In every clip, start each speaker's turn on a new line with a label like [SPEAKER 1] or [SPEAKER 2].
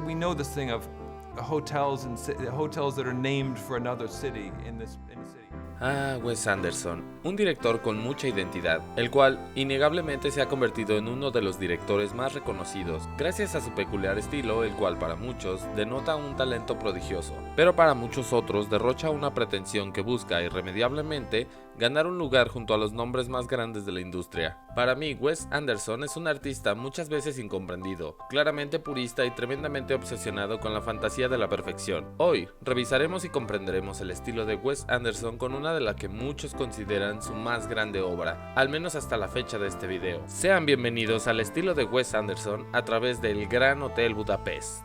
[SPEAKER 1] we know this thing of hotels that are named for another city in the city.
[SPEAKER 2] Wes Anderson, un director con mucha identidad, el cual innegablemente se ha convertido en uno de los directores más reconocidos, gracias a su peculiar estilo, el cual para muchos denota un talento prodigioso, pero para muchos otros derrocha una pretensión que busca irremediablemente ganar un lugar junto a los nombres más grandes de la industria. Para mí, Wes Anderson es un artista muchas veces incomprendido, claramente purista y tremendamente obsesionado con la fantasía de la perfección. Hoy, revisaremos y comprenderemos el estilo de Wes Anderson con una de las que muchos consideran su más grande obra, al menos hasta la fecha de este video. Sean bienvenidos al estilo de Wes Anderson a través del Gran Hotel Budapest.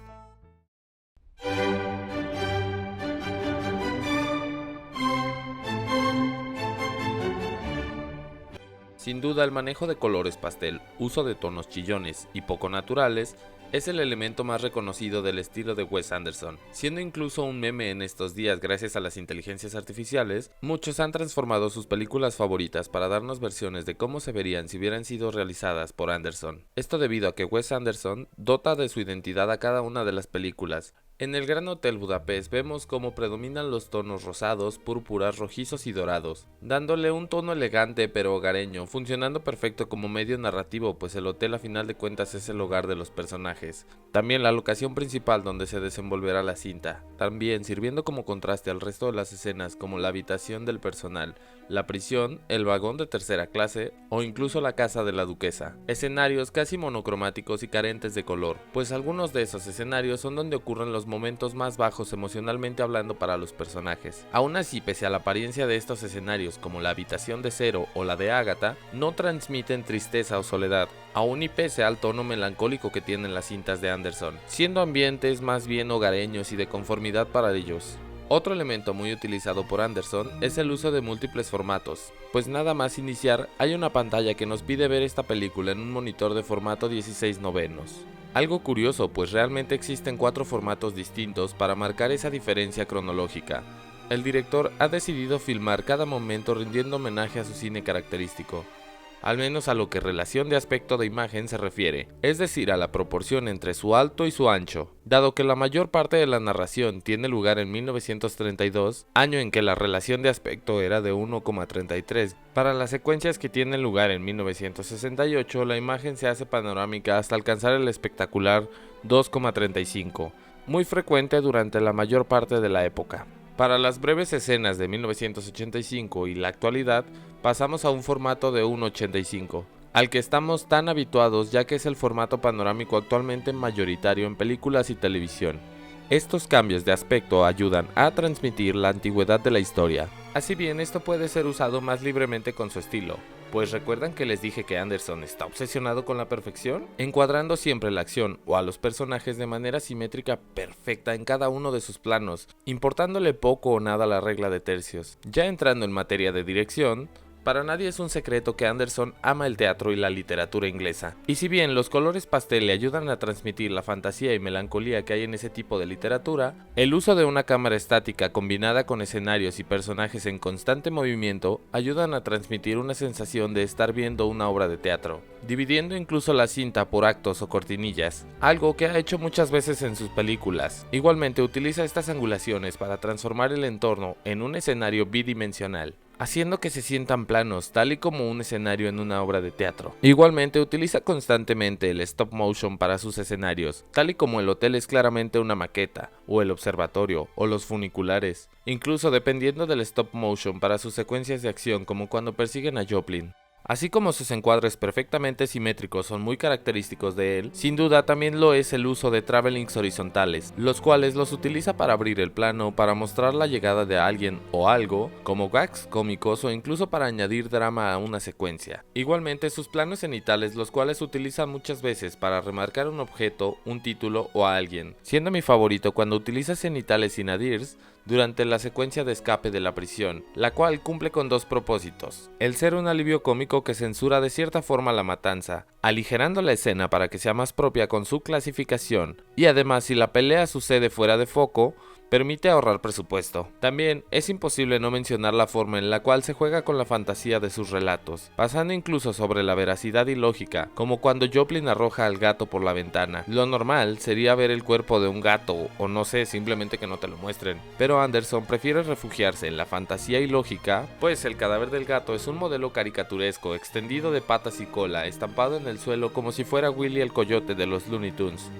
[SPEAKER 2] Sin duda, el manejo de colores pastel, uso de tonos chillones y poco naturales es el elemento más reconocido del estilo de Wes Anderson. Siendo incluso un meme en estos días gracias a las inteligencias artificiales, muchos han transformado sus películas favoritas para darnos versiones de cómo se verían si hubieran sido realizadas por Anderson. Esto debido a que Wes Anderson dota de su identidad a cada una de las películas. En el Gran Hotel Budapest vemos cómo predominan los tonos rosados, púrpuras, rojizos y dorados, dándole un tono elegante pero hogareño, funcionando perfecto como medio narrativo, pues el hotel a final de cuentas es el hogar de los personajes. También la locación principal donde se desenvolverá la cinta, también sirviendo como contraste al resto de las escenas como la habitación del personal, la prisión, el vagón de tercera clase o incluso la casa de la duquesa. Escenarios casi monocromáticos y carentes de color, pues algunos de esos escenarios son donde ocurren los momentos más bajos emocionalmente hablando para los personajes. Aún así, pese a la apariencia de estos escenarios como la habitación de Cero o la de Agatha, no transmiten tristeza o soledad, aún y pese al tono melancólico que tienen las cintas de Anderson, siendo ambientes más bien hogareños y de conformidad para ellos. Otro elemento muy utilizado por Anderson es el uso de múltiples formatos, pues nada más iniciar hay una pantalla que nos pide ver esta película en un monitor de formato 16:9. Algo curioso, pues realmente existen 4 formatos distintos para marcar esa diferencia cronológica. El director ha decidido filmar cada momento rindiendo homenaje a su cine característico, al menos a lo que relación de aspecto de imagen se refiere, es decir, a la proporción entre su alto y su ancho. Dado que la mayor parte de la narración tiene lugar en 1932, año en que la relación de aspecto era de 1,33, para las secuencias que tienen lugar en 1968, la imagen se hace panorámica hasta alcanzar el espectacular 2,35, muy frecuente durante la mayor parte de la época. Para las breves escenas de 1985 y la actualidad, pasamos a un formato de 1,85, al que estamos tan habituados ya que es el formato panorámico actualmente mayoritario en películas y televisión. Estos cambios de aspecto ayudan a transmitir la antigüedad de la historia. Así bien, esto puede ser usado más libremente con su estilo, pues recuerdan que les dije que Anderson está obsesionado con la perfección, encuadrando siempre la acción o a los personajes de manera simétrica perfecta en cada uno de sus planos, importándole poco o nada la regla de tercios. Ya entrando en materia de dirección, para nadie es un secreto que Anderson ama el teatro y la literatura inglesa, y si bien los colores pastel le ayudan a transmitir la fantasía y melancolía que hay en ese tipo de literatura, el uso de una cámara estática combinada con escenarios y personajes en constante movimiento ayudan a transmitir una sensación de estar viendo una obra de teatro, dividiendo incluso la cinta por actos o cortinillas, algo que ha hecho muchas veces en sus películas. Igualmente utiliza estas angulaciones para transformar el entorno en un escenario bidimensional, haciendo que se sientan planos, tal y como un escenario en una obra de teatro. Igualmente utiliza constantemente el stop motion para sus escenarios, tal y como el hotel es claramente una maqueta, o el observatorio, o los funiculares, incluso dependiendo del stop motion para sus secuencias de acción como cuando persiguen a Joplin. Así como sus encuadres perfectamente simétricos son muy característicos de él, sin duda también lo es el uso de travelings horizontales, los cuales los utiliza para abrir el plano, para mostrar la llegada de alguien o algo, como gags cómicos o incluso para añadir drama a una secuencia. Igualmente sus planos cenitales, los cuales utiliza muchas veces para remarcar un objeto, un título o a alguien, siendo mi favorito cuando utiliza cenitales y nadirs durante la secuencia de escape de la prisión, la cual cumple con 2 propósitos: el ser un alivio cómico que censura de cierta forma la matanza, aligerando la escena para que sea más propia con su clasificación, y además si la pelea sucede fuera de foco, permite ahorrar presupuesto. También es imposible no mencionar la forma en la cual se juega con la fantasía de sus relatos, pasando incluso sobre la veracidad y lógica, como cuando Joplin arroja al gato por la ventana. Lo normal sería ver el cuerpo de un gato, o no sé, simplemente que no te lo muestren, pero Anderson prefiere refugiarse en la fantasía y lógica, pues el cadáver del gato es un modelo caricaturesco extendido de patas y cola, estampado en el suelo como si fuera Willy el coyote de los Looney Tunes.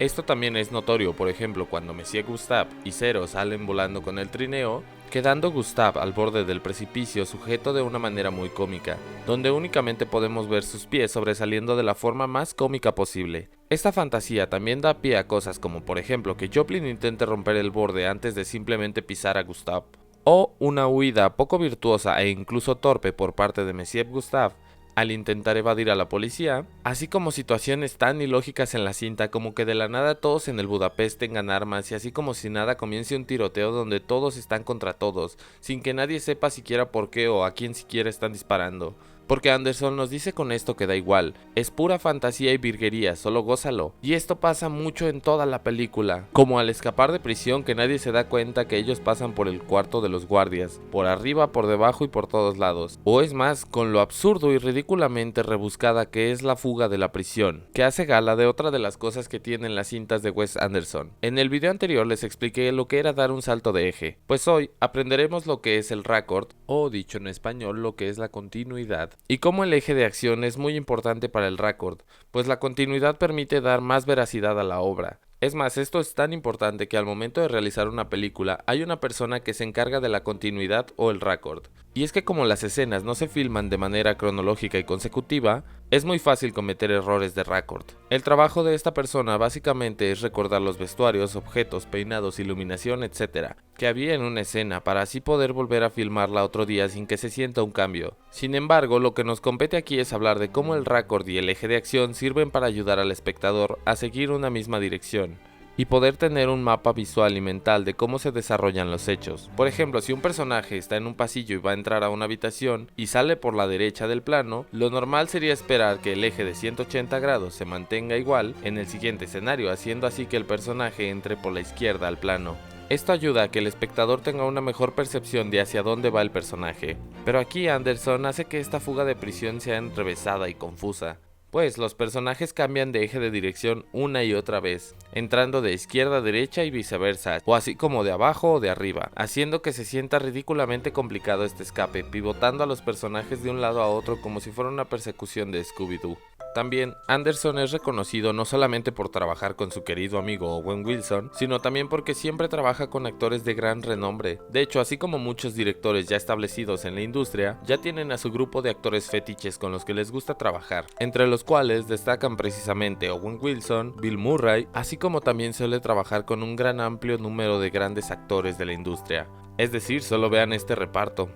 [SPEAKER 2] Esto también es notorio, por ejemplo, cuando Monsieur Gustave y Zero salen volando con el trineo, quedando Gustave al borde del precipicio sujeto de una manera muy cómica, donde únicamente podemos ver sus pies sobresaliendo de la forma más cómica posible. Esta fantasía también da pie a cosas como, por ejemplo, que Joplin intente romper el borde antes de simplemente pisar a Gustave, o una huida poco virtuosa e incluso torpe por parte de Monsieur Gustave al intentar evadir a la policía, así como situaciones tan ilógicas en la cinta como que de la nada todos en el Budapest tengan armas y así como si nada comience un tiroteo donde todos están contra todos, sin que nadie sepa siquiera por qué o a quién siquiera están disparando. Porque Anderson nos dice con esto que da igual, es pura fantasía y virguería, solo gózalo. Y esto pasa mucho en toda la película, como al escapar de prisión que nadie se da cuenta que ellos pasan por el cuarto de los guardias, por arriba, por debajo y por todos lados. O es más, con lo absurdo y ridículamente rebuscada que es la fuga de la prisión, que hace gala de otra de las cosas que tienen las cintas de Wes Anderson. En el video anterior les expliqué lo que era dar un salto de eje, pues hoy aprenderemos lo que es el raccord, o dicho en español lo que es la continuidad. Y cómo el eje de acción es muy importante para el raccord, pues la continuidad permite dar más veracidad a la obra. Es más, esto es tan importante que al momento de realizar una película hay una persona que se encarga de la continuidad o el raccord. Y es que como las escenas no se filman de manera cronológica y consecutiva, es muy fácil cometer errores de raccord. El trabajo de esta persona básicamente es recordar los vestuarios, objetos, peinados, iluminación, etc. que había en una escena para así poder volver a filmarla otro día sin que se sienta un cambio. Sin embargo, lo que nos compete aquí es hablar de cómo el raccord y el eje de acción sirven para ayudar al espectador a seguir una misma dirección y poder tener un mapa visual y mental de cómo se desarrollan los hechos. Por ejemplo, si un personaje está en un pasillo y va a entrar a una habitación y sale por la derecha del plano, lo normal sería esperar que el eje de 180 grados se mantenga igual en el siguiente escenario, haciendo así que el personaje entre por la izquierda al plano. Esto ayuda a que el espectador tenga una mejor percepción de hacia dónde va el personaje. Pero aquí Anderson hace que esta fuga de prisión sea enrevesada y confusa, pues los personajes cambian de eje de dirección una y otra vez, entrando de izquierda a derecha y viceversa, o así como de abajo o de arriba, haciendo que se sienta ridículamente complicado este escape, pivotando a los personajes de un lado a otro como si fuera una persecución de Scooby-Doo. También, Anderson es reconocido no solamente por trabajar con su querido amigo Owen Wilson, sino también porque siempre trabaja con actores de gran renombre. De hecho, así como muchos directores ya establecidos en la industria, ya tienen a su grupo de actores fetiches con los que les gusta trabajar, entre los cuales destacan precisamente Owen Wilson, Bill Murray, así como también suele trabajar con un gran amplio número de grandes actores de la industria. Es decir, solo vean este reparto.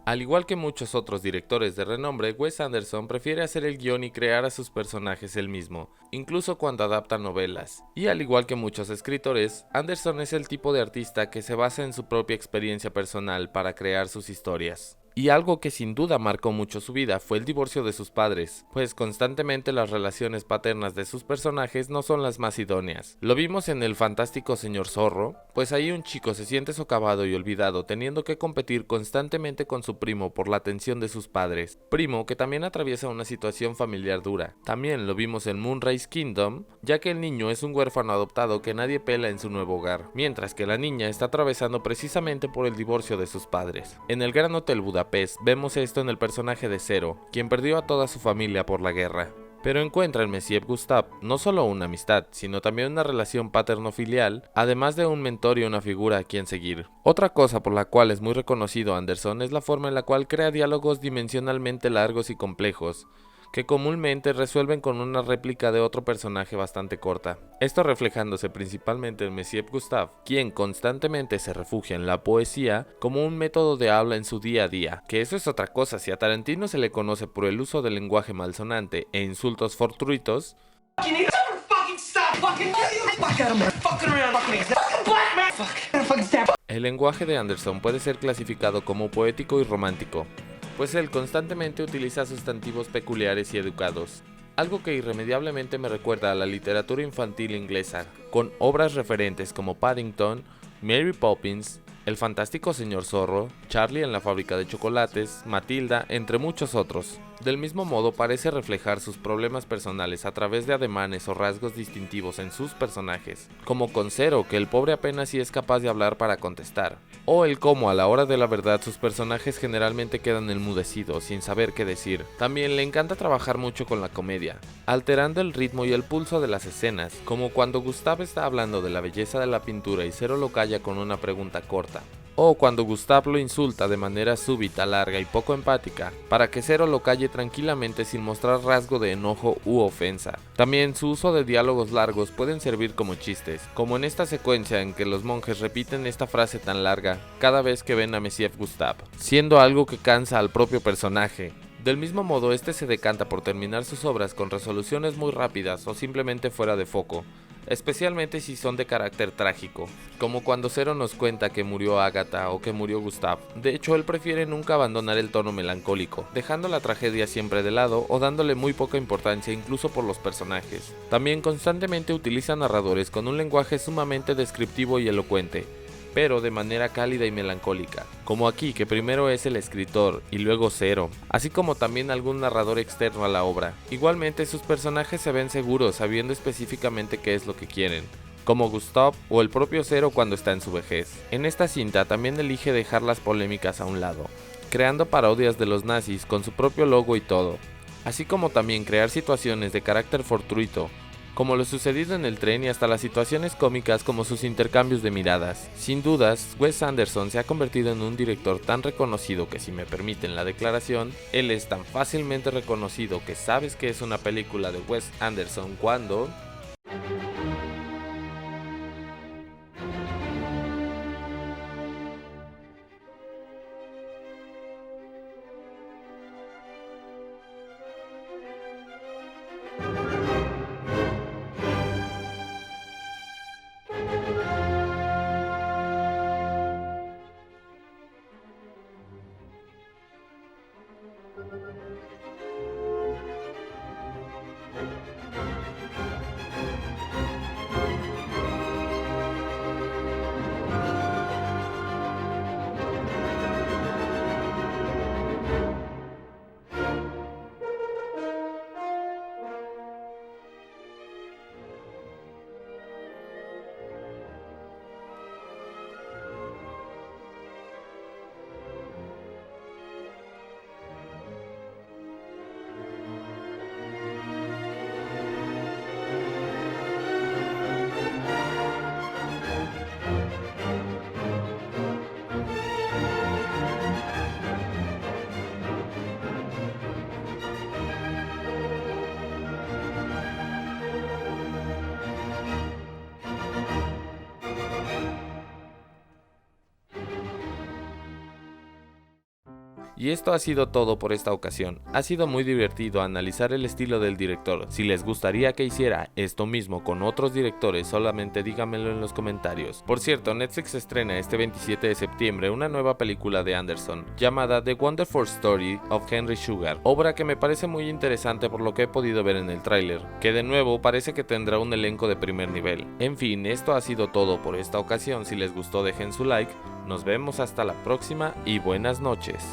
[SPEAKER 2] Al igual que muchos otros directores de renombre, Wes Anderson prefiere hacer el guión y crear a sus personajes él mismo, incluso cuando adapta novelas. Y al igual que muchos escritores, Anderson es el tipo de artista que se basa en su propia experiencia personal para crear sus historias. Y algo que sin duda marcó mucho su vida fue el divorcio de sus padres, pues constantemente las relaciones paternas de sus personajes no son las más idóneas. Lo vimos en El Fantástico Señor Zorro, pues ahí un chico se siente socavado y olvidado teniendo que competir constantemente con su primo por la atención de sus padres, primo que también atraviesa una situación familiar dura. También lo vimos en Moonrise Kingdom, ya que el niño es un huérfano adoptado que nadie pela en su nuevo hogar, mientras que la niña está atravesando precisamente por el divorcio de sus padres. En el Gran Hotel Budapest vemos esto en el personaje de Zero, quien perdió a toda su familia por la guerra. Pero encuentra en Monsieur Gustave no solo una amistad, sino también una relación paterno-filial, además de un mentor y una figura a quien seguir. Otra cosa por la cual es muy reconocido Anderson es la forma en la cual crea diálogos dimensionalmente largos y complejos, que comúnmente resuelven con una réplica de otro personaje bastante corta. Esto reflejándose principalmente en Monsieur Gustave, quien constantemente se refugia en la poesía como un método de habla en su día a día, que eso es otra cosa. Si a Tarantino se le conoce por el uso del lenguaje malsonante e insultos fortuitos, el lenguaje de Anderson puede ser clasificado como poético y romántico, pues él constantemente utiliza sustantivos peculiares y educados. algo que irremediablemente me recuerda a la literatura infantil inglesa, con obras referentes como Paddington, Mary Poppins, El fantástico señor Zorro, Charlie en la fábrica de chocolates, Matilda, entre muchos otros. Del mismo modo parece reflejar sus problemas personales a través de ademanes o rasgos distintivos en sus personajes, como con Zero, que el pobre apenas si es capaz de hablar para contestar, o el cómo a la hora de la verdad sus personajes generalmente quedan enmudecidos sin saber qué decir. También le encanta trabajar mucho con la comedia, alterando el ritmo y el pulso de las escenas, como cuando Gustav está hablando de la belleza de la pintura y Zero lo calla con una pregunta corta. O cuando Gustav lo insulta de manera súbita, larga y poco empática, para que Zero lo calle tranquilamente sin mostrar rasgo de enojo u ofensa. También su uso de diálogos largos pueden servir como chistes, como en esta secuencia en que los monjes repiten esta frase tan larga cada vez que ven a Monsieur Gustave, siendo algo que cansa al propio personaje. Del mismo modo, este se decanta por terminar sus obras con resoluciones muy rápidas o simplemente fuera de foco, especialmente si son de carácter trágico, como cuando Zero nos cuenta que murió Agatha o que murió Gustav. De hecho, él prefiere nunca abandonar el tono melancólico, dejando la tragedia siempre de lado o dándole muy poca importancia incluso por los personajes. También constantemente utiliza narradores con un lenguaje sumamente descriptivo y elocuente, pero de manera cálida y melancólica, como aquí, que primero es el escritor y luego Zero, así como también algún narrador externo a la obra. Igualmente sus personajes se ven seguros sabiendo específicamente qué es lo que quieren, como Gustav o el propio Zero cuando está en su vejez. En esta cinta también elige dejar las polémicas a un lado, creando parodias de los nazis con su propio logo y todo, así como también crear situaciones de carácter fortuito, como lo sucedido en el tren, y hasta las situaciones cómicas como sus intercambios de miradas. Sin dudas, Wes Anderson se ha convertido en un director tan reconocido que, si me permiten la declaración, él es tan fácilmente reconocido que sabes que es una película de Wes Anderson cuando... Y esto ha sido todo por esta ocasión. Ha sido muy divertido analizar el estilo del director. Si les gustaría que hiciera esto mismo con otros directores, solamente díganmelo en los comentarios. Por cierto, Netflix estrena este 27 de septiembre una nueva película de Anderson, llamada The Wonderful Story of Henry Sugar, obra que me parece muy interesante por lo que he podido ver en el tráiler, que de nuevo parece que tendrá un elenco de primer nivel. En fin, esto ha sido todo por esta ocasión. Si les gustó, dejen su like. Nos vemos hasta la próxima y buenas noches.